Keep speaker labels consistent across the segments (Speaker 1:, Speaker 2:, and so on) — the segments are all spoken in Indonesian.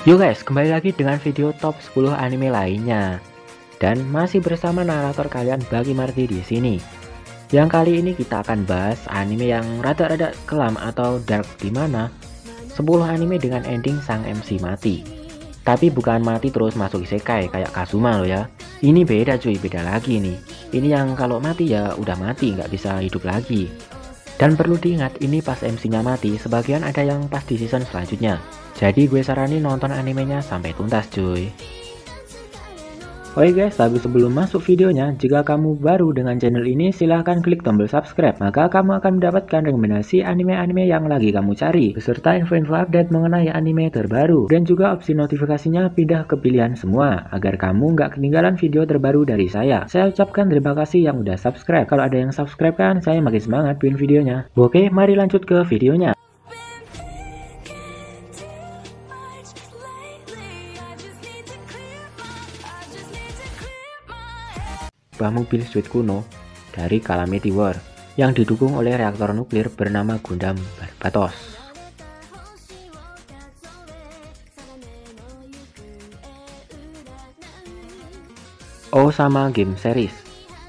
Speaker 1: Yo guys, kembali lagi dengan video top 10 anime lainnya. Dan masih bersama narator kalian Bagi Marti di sini. Yang kali ini kita akan bahas anime yang rada-rada kelam atau dark, di mana 10 anime dengan ending sang MC mati. Tapi bukan mati terus masuk isekai kayak Kazuma loh ya. Ini beda cuy, beda lagi nih. Ini yang kalau mati ya udah mati, nggak bisa hidup lagi. Dan perlu diingat, ini pas MC-nya mati, sebagian ada yang pas di season selanjutnya. Jadi gue saranin nonton animenya sampai tuntas cuy. Oke guys, tapi sebelum masuk videonya, jika kamu baru dengan channel ini, silahkan klik tombol subscribe. Maka kamu akan mendapatkan rekomendasi anime-anime yang lagi kamu cari, beserta info-info update mengenai anime terbaru. Dan juga opsi notifikasinya pindah ke pilihan semua, agar kamu nggak ketinggalan video terbaru dari saya. Saya ucapkan terima kasih yang udah subscribe. Kalau ada yang subscribe kan, saya makin semangat bikin videonya. Oke, mari lanjut ke videonya. Sebuah mobil Sweet kuno dari Calamity War yang didukung oleh reaktor nuklir bernama Gundam Barbatos. Osama Game Series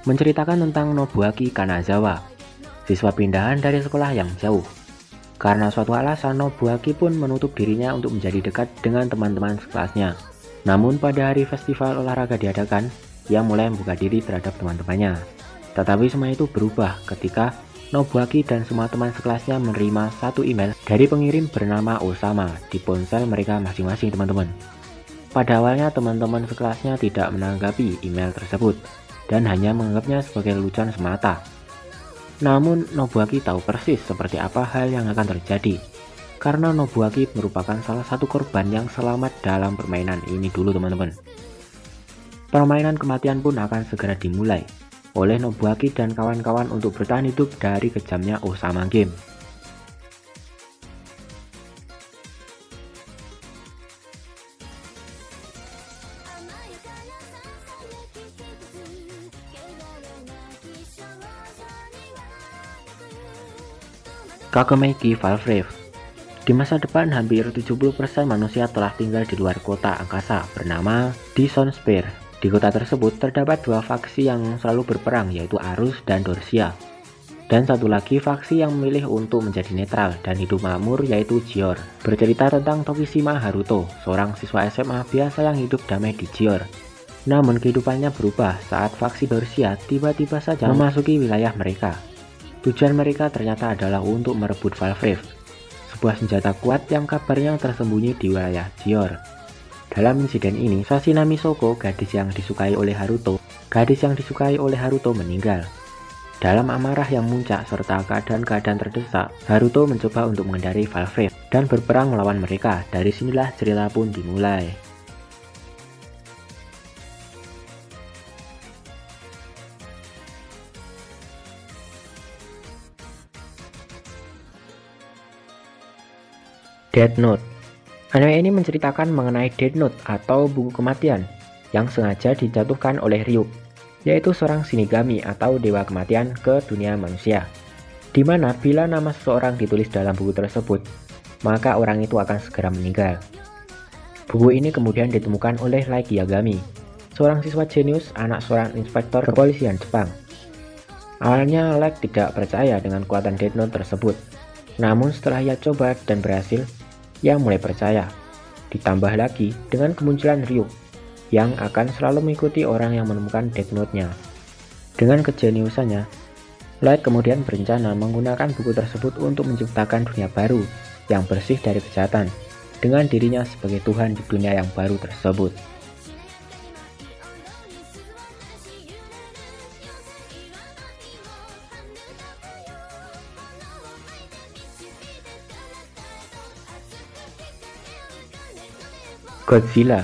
Speaker 1: menceritakan tentang Nobuaki Kanazawa, siswa pindahan dari sekolah yang jauh. Karena suatu alasan, Nobuaki pun menutup dirinya untuk menjadi dekat dengan teman-teman sekelasnya. Namun pada hari festival olahraga diadakan, ia mulai membuka diri terhadap teman-temannya. Tetapi semua itu berubah ketika Nobuaki dan semua teman sekelasnya menerima satu email dari pengirim bernama Osama di ponsel mereka masing-masing teman-teman. Pada awalnya teman-teman sekelasnya tidak menanggapi email tersebut dan hanya menganggapnya sebagai lelucon semata. Namun Nobuaki tahu persis seperti apa hal yang akan terjadi, karena Nobuaki merupakan salah satu korban yang selamat dalam permainan ini dulu teman-teman. Permainan kematian pun akan segera dimulai oleh Nobuaki dan kawan-kawan untuk bertahan hidup dari kejamnya Osama Game. Kagemeiki Valvrave. Di masa depan, hampir 70% manusia telah tinggal di luar kota angkasa bernama Dison Sphere. Di kota tersebut terdapat dua faksi yang selalu berperang, yaitu Arus dan Dorsia. Dan satu lagi faksi yang memilih untuk menjadi netral dan hidup makmur, yaitu Gior. Bercerita tentang Tokishima Haruto, seorang siswa SMA biasa yang hidup damai di Gior. Namun kehidupannya berubah saat faksi Dorsia tiba-tiba saja memasuki wilayah mereka. Tujuan mereka ternyata adalah untuk merebut Valvrave, sebuah senjata kuat yang kabarnya tersembunyi di wilayah Gior. Dalam insiden ini, Sashina Misoko, gadis yang disukai oleh Haruto, meninggal. Dalam amarah yang muncak serta keadaan-keadaan terdesak, Haruto mencoba untuk menghindari Valvrave dan berperang melawan mereka. Dari sinilah cerita pun dimulai. Death Note. Anime ini menceritakan mengenai Death Note atau buku kematian yang sengaja dijatuhkan oleh Ryuk, yaitu seorang Shinigami atau dewa kematian ke dunia manusia, di mana bila nama seseorang ditulis dalam buku tersebut, maka orang itu akan segera meninggal. Buku ini kemudian ditemukan oleh Light Yagami, seorang siswa jenius anak seorang inspektor kepolisian Jepang. Awalnya Light tidak percaya dengan kekuatan Death Note tersebut, namun setelah ia coba dan berhasil, ia mulai percaya. Ditambah lagi dengan kemunculan Ryuk yang akan selalu mengikuti orang yang menemukan Death Note-nya. Dengan kejeniusannya, Light kemudian berencana menggunakan buku tersebut untuk menciptakan dunia baru yang bersih dari kejahatan, dengan dirinya sebagai Tuhan di dunia yang baru tersebut. Godzilla.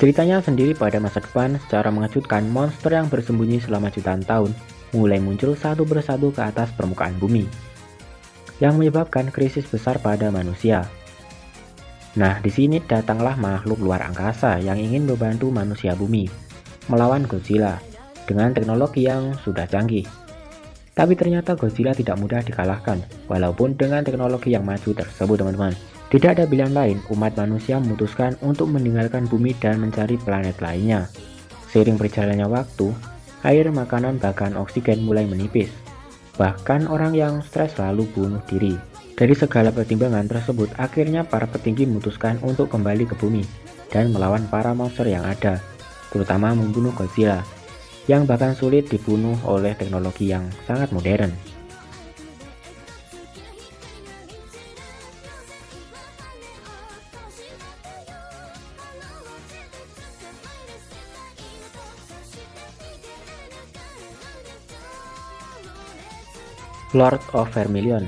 Speaker 1: Ceritanya sendiri pada masa depan, secara mengejutkan monster yang bersembunyi selama jutaan tahun mulai muncul satu persatu ke atas permukaan bumi, yang menyebabkan krisis besar pada manusia. Nah, di sini datanglah makhluk luar angkasa yang ingin membantu manusia bumi melawan Godzilla dengan teknologi yang sudah canggih. Tapi ternyata Godzilla tidak mudah dikalahkan, walaupun dengan teknologi yang maju tersebut teman-teman. Tidak ada pilihan lain, umat manusia memutuskan untuk meninggalkan bumi dan mencari planet lainnya. Seiring berjalannya waktu, air, makanan, bahkan oksigen mulai menipis. Bahkan orang yang stres lalu bunuh diri. Dari segala pertimbangan tersebut, akhirnya para petinggi memutuskan untuk kembali ke bumi dan melawan para monster yang ada, terutama membunuh Godzilla, yang bahkan sulit dibunuh oleh teknologi yang sangat modern. Lord of Vermilion.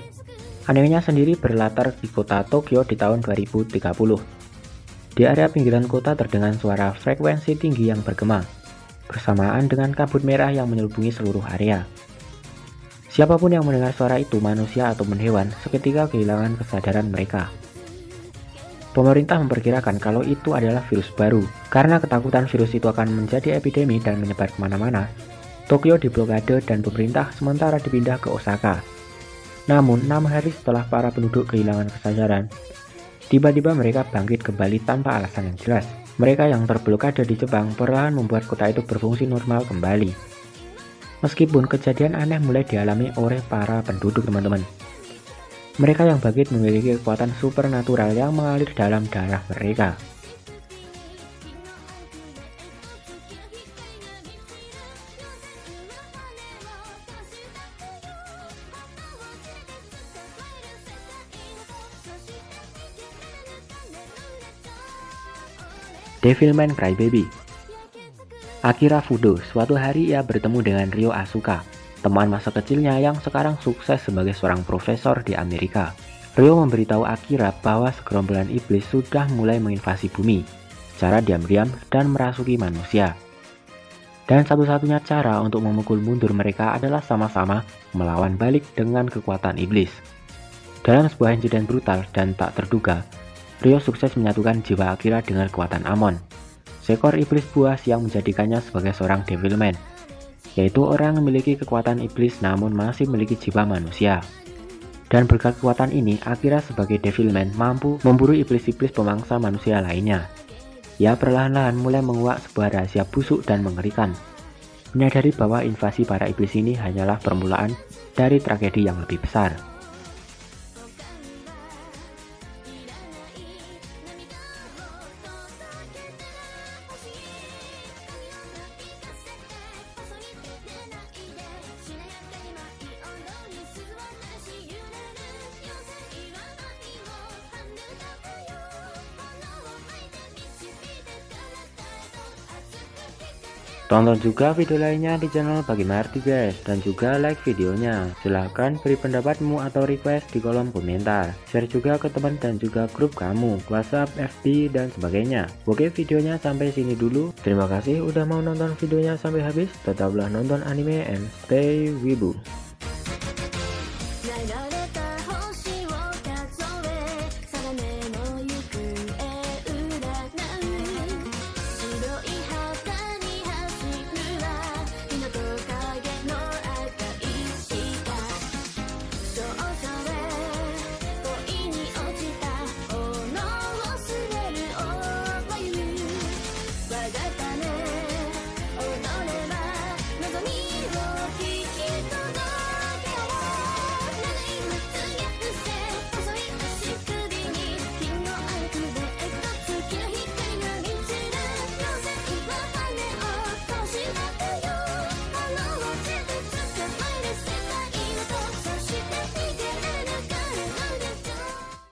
Speaker 1: Animenya sendiri berlatar di kota Tokyo di tahun 2030. Di area pinggiran kota terdengar suara frekuensi tinggi yang bergema, bersamaan dengan kabut merah yang menyelimuti seluruh area. Siapapun yang mendengar suara itu, manusia ataupun hewan, seketika kehilangan kesadaran mereka. Pemerintah memperkirakan kalau itu adalah virus baru. Karena ketakutan virus itu akan menjadi epidemi dan menyebar kemana-mana, Tokyo diblokade dan pemerintah sementara dipindah ke Osaka. Namun 6 hari setelah para penduduk kehilangan kesadaran, tiba-tiba mereka bangkit kembali tanpa alasan yang jelas. Mereka yang terblokade di Jepang perlahan membuat kota itu berfungsi normal kembali. Meskipun kejadian aneh mulai dialami oleh para penduduk, teman-teman. Mereka yang bangkit memiliki kekuatan supernatural yang mengalir dalam darah mereka. Devilman Crybaby. Akira Fudo, suatu hari ia bertemu dengan Ryo Asuka, teman masa kecilnya yang sekarang sukses sebagai seorang profesor di Amerika. Ryo memberitahu Akira bahwa segerombolan iblis sudah mulai menginvasi bumi secara diam-diam dan merasuki manusia. Dan satu-satunya cara untuk memukul mundur mereka adalah sama-sama melawan balik dengan kekuatan iblis. Dalam sebuah insiden brutal dan tak terduga, Ryo sukses menyatukan jiwa Akira dengan kekuatan Amon, seekor iblis buas yang menjadikannya sebagai seorang Devilman, yaitu orang yang memiliki kekuatan iblis namun masih memiliki jiwa manusia. Dan berkat kekuatan ini, Akira sebagai Devilman mampu memburu iblis-iblis pemangsa manusia lainnya. Ia perlahan-lahan mulai menguak sebuah rahasia busuk dan mengerikan, menyadari bahwa invasi para iblis ini hanyalah permulaan dari tragedi yang lebih besar. Tonton juga video lainnya di channel Bagi Marti guys, dan juga like videonya. Silahkan beri pendapatmu atau request di kolom komentar. Share juga ke teman dan juga grup kamu, WhatsApp, FB, dan sebagainya. Oke, videonya sampai sini dulu. Terima kasih udah mau nonton videonya sampai habis. Tetaplah nonton anime and stay wibu.